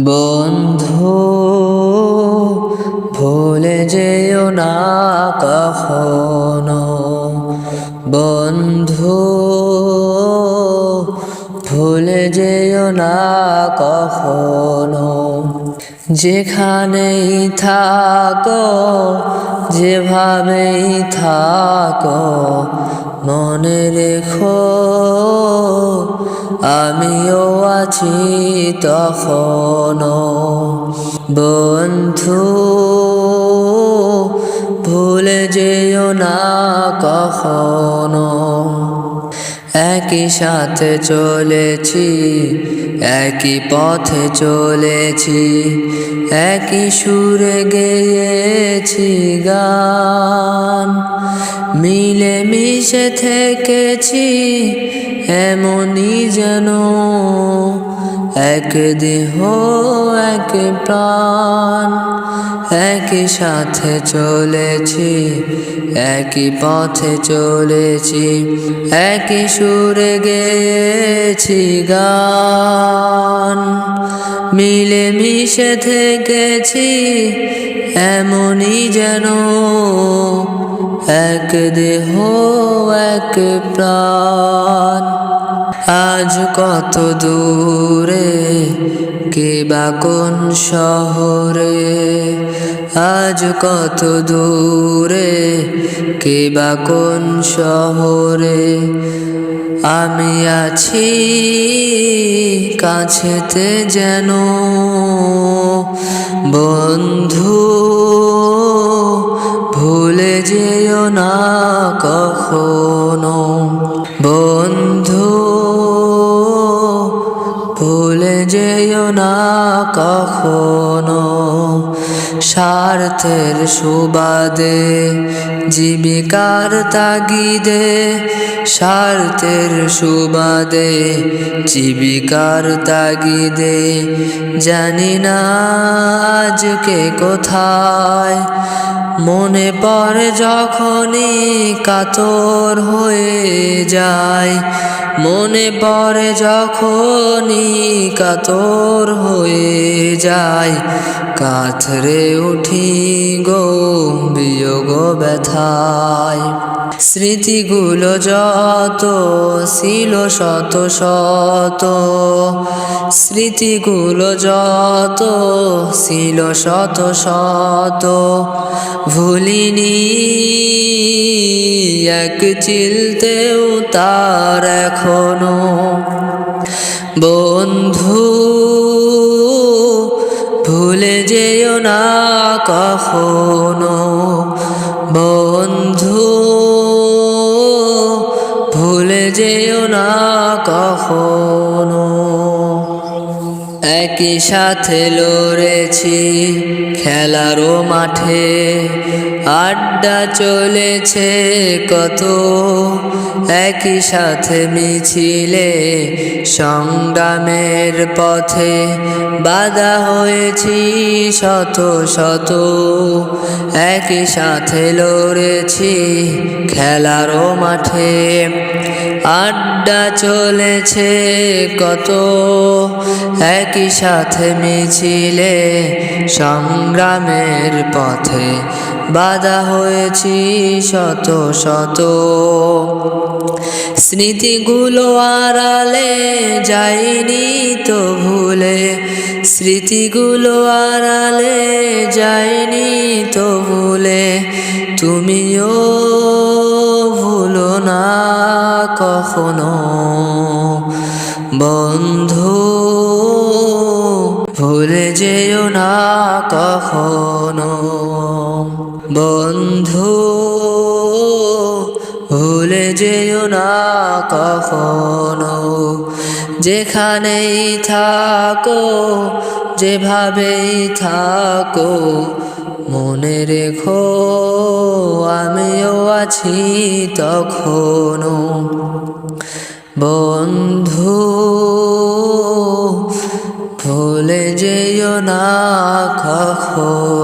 বন্ধু ভুলে যেও না কখনো, বন্ধু ভুলে যেও না কখনো। যেখানেই থাকো যেভাবেই থাকো, মনে রেখো আমিও আছি তখনো। বন্ধু ভুলে যেও না কখনো। একই সাথে চলেছি, একই পথে চলেছি, একই সুরে গেয়েছি গান। মিলে মিশে থেকেছি এমনই যেন, এক দেহ এক প্রাণ। একই সাথে চলেছি, একই পথে চলেছি, একই সুরে গেয়েছি গান। মিলে মিশে থেকেছি এমনই যেন, এক দেহ এক প্রাণ। আজ কত দূরে কে বা কোন শহরে, আজ কত দূরে কে বা কোন শহরে, আমি আছি কাছেতে যেন। বন্ধু ভুলে যেও না কখনো, বন্ধু ভুলে যেও না কখনো। স্বার্থের সুবাদে জীবিকার তাগিদে, স্বার্থের সুবাদে জীবিকার তাগিদে, জানি না আজকে কোথায়। মনে পড়ে যখনই কাতর হয়ে যায়, মনে পড়ে যখনই কাতর হয়ে যায়, কাতরে উঠি গো বিয়োগ ব্যথায়। স্মৃতিগুলো যত ছিল শত শত, স্মৃতিগুলো যত ছিল শত শত, ভুলিনি এক চিলতেও তার এখনো। বন্ধু ভুলে যেও না কখনো, বন্ধু ভুলে যেও না কখনো। একই সাথে লড়েছি খেলারও মাঠে, আড্ডা চলেছে কত, একই সাথে মিছিলে সংগ্রামের পথে, বাধা হয়েছি শত শত। একই সাথে লড়েছি খেলারও মাঠে, আড্ডা চলেছে কত, একই সাথে মিছিলে সংগ্রামের পথে, বাধা হয়েছি শত শত। স্মৃতিগুলো আড়ালে যায়নি তো ভুলে, স্মৃতিগুলো আড়ালে যায়নি তো ভুলে, তুমিও ভুলো না কখনো। বন্ধু ভুলে যেও না কখনো, বন্ধু ভুলে যেও না কখনো। যেখানেই থাকো যেভাবেই থাকো, মনে রেখো আমিও আছি তখনো। বন্ধু ভুলে যেও না কখনো।